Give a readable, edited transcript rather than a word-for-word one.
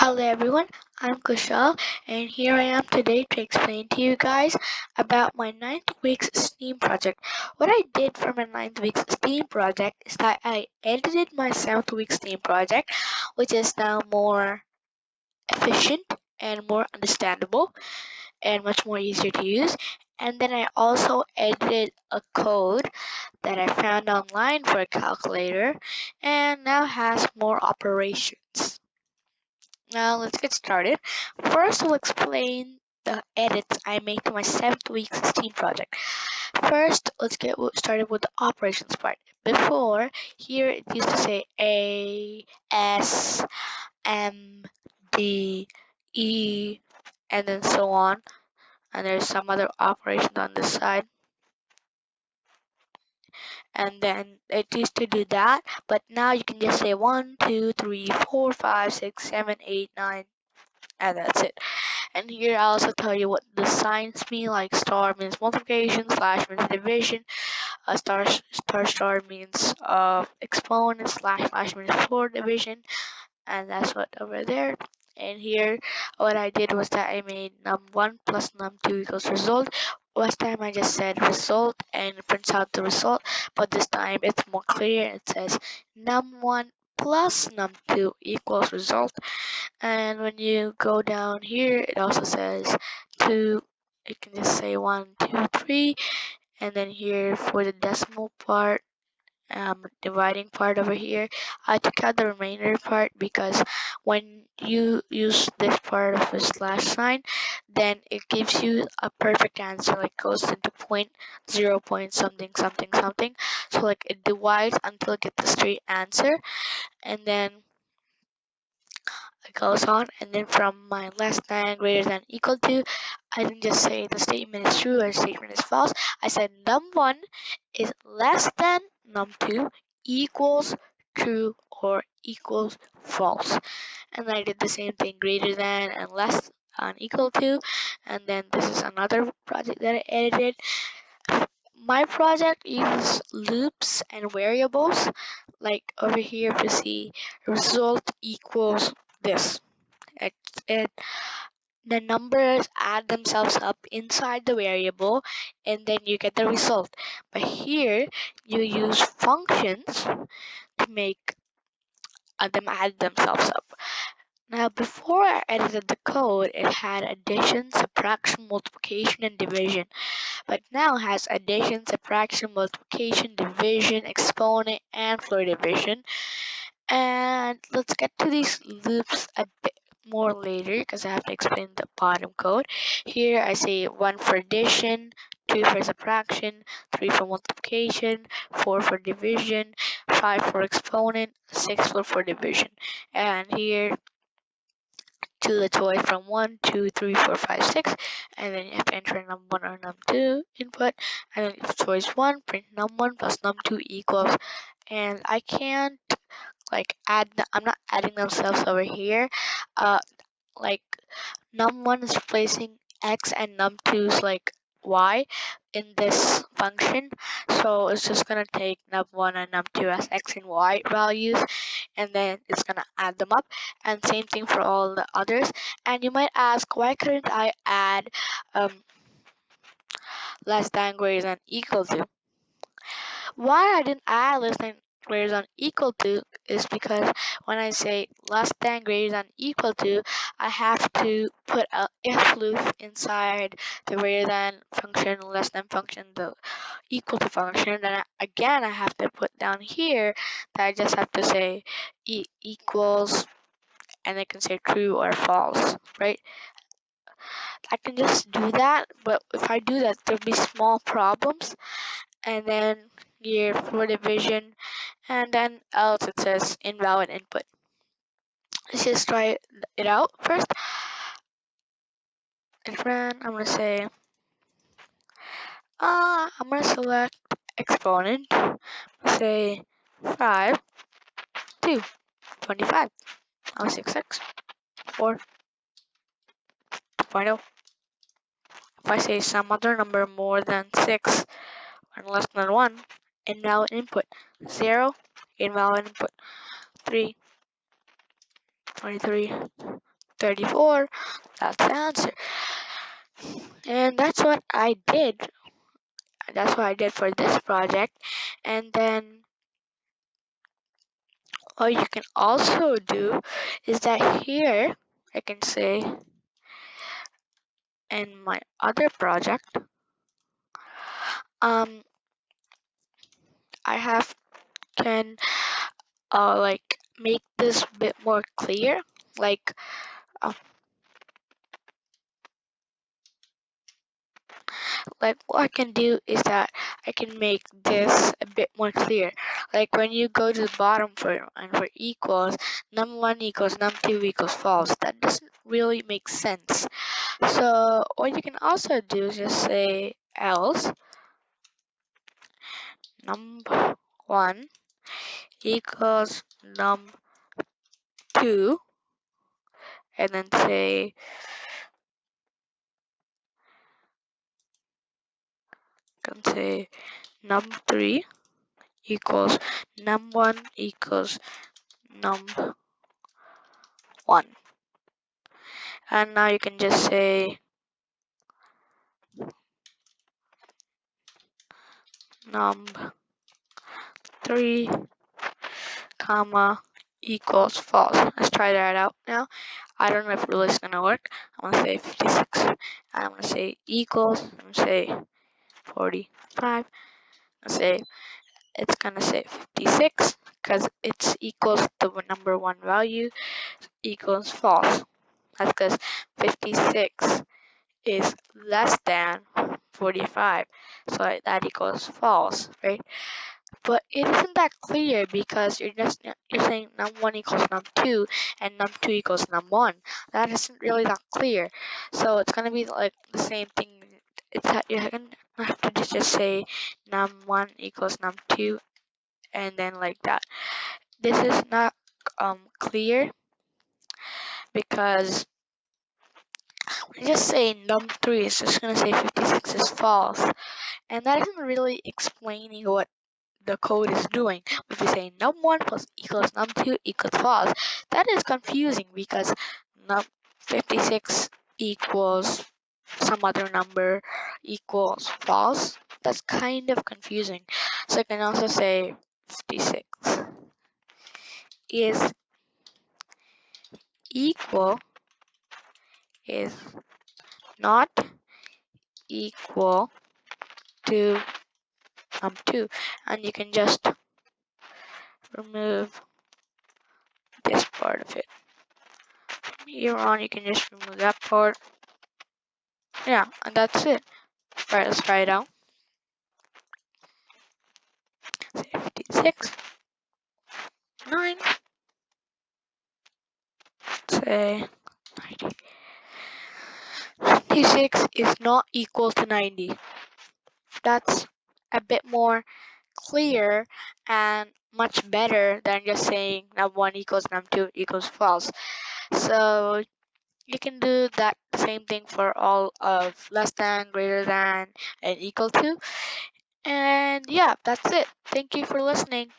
Hello everyone, I'm Kushal and here I am today to explain to you guys about my ninth week's STEAM project. What I did for my ninth week's STEAM project is that I edited my seventh week STEAM project, which is now more efficient and more understandable and much more easier to use. And then I also edited a code that I found online for a calculator and now has more operations. Now let's get started. First, we'll explain the edits I made to my seventh week's STEAM project. First, let's get started with the operations part. Before, here it used to say A, S, M, D, E, and then so on. And there's some other operations on this side. And then it used to do that, but now you can just say 1, 2, 3, 4, 5, 6, 7, 8, 9, and that's it. And here I also tell you what the signs mean, like star means multiplication, slash means division, star means exponent, slash means for division, and that's what over there. And here what I did was that I made num1 plus num2 equals result. Last time I just said result and it prints out the result, but this time it's more clear. It says num1 plus num2 equals result. And when you go down here, it also says two, you can just say 1, 2, 3. And then here for the decimal part, dividing part over here, I took out the remainder part because when you use this part of the slash sign, then it gives you a perfect answer, like goes into point, 0 point something something something. So like it divides until it gets the straight answer, and then it goes on. And then from my less than, greater than, equal to, I didn't just say the statement is true or the statement is false. I said num1 is less than num2 equals true or equals false. And I did the same thing, greater than and less than equal to. And then this is another project that I edited. My project uses loops and variables. Like over here, you see result equals this. It, it the numbers add themselves up inside the variable and then you get the result. But here you use functions to make them add themselves up. Now before I edited the code, it had addition, subtraction, multiplication, and division. But now has addition, subtraction, multiplication, division, exponent, and floor division. And let's get to these loops a bit more later because I have to explain the bottom code. Here I say 1 for addition, 2 for subtraction, 3 for multiplication, 4 for division, 5 for exponent, 6 for division. And here to the choice from 1, 2, 3, 4, 5, 6, and then you have to enter num1 or num2 input, and then if choice 1, print num1 plus num2 equals, and I can't like I'm not adding themselves over here. Like num1 is replacing x and num2 is like y in this function, so it's just gonna take num1 and num2 as x and y values, and then it's gonna add them up. And same thing for all the others. And you might ask, why couldn't I add um, less than, greater than, equal to? Why I didn't add less than, greater than, equal to is because when I say less than, greater than, equal to, I have to put a if loop inside the greater than function, less than function, the equal to function. Then again I have to put down here that I just have to say equals, and I can say true or false, right? I can just do that, but if I do that, there'll be small problems. And then here for division, and then else it says invalid input. Let's just try it out first. And then I'm gonna say, I'm gonna select exponent. Say 5, 2, 25. 6x, 4, 2.0. If I say some other number more than 6 and less than 1, invalid input. 0, invalid input. 3, 23, 34. That's the answer. And that's what I did. That's what I did for this project. And then what you can also do is that here I can say in my other project, um, I have can like make this bit more clear. Like uh, what I can do is that I can make this a bit more clear. Like when you go to the bottom for equals, num1 equals num2 equals false. That doesn't really make sense. So what you can also do is just say else num1 equals num2, and then say can say num3 equals num1 equals num1. And now you can just say num3 comma equals false. Let's try that out now. I don't know if really it's gonna work. I'm gonna say 56. I'm gonna say equals. I'm gonna say 45. I'm gonna say it's gonna say 56 because it's equals the number one value equals false. That's because 56 is less than 45, so that equals false, right? But it isn't that clear because you're saying num1 equals num2 and num2 equals num1. That isn't really that clear. So it's gonna be like the same thing. You're gonna have to just say num1 equals num2 and then like that. This is not clear because when you just say num3, it's just gonna say 56 is false, and that isn't really explaining what the code is doing. If you say num1 plus equals num2 equals false, that is confusing because num 56 equals some other number equals false. That's kind of confusing. So I can also say 56 is equal is not equal to num2, and you can just remove this part of it. From here on, you can just remove that part. Yeah, and that's it. Alright, let's try it out. Say 56, 9, say 90. 56 is not equal to 90. That's a bit more clear and much better than just saying num1 equals num2 equals false. So you can do that same thing for all of less than, greater than, and equal to. And yeah, that's it. Thank you for listening.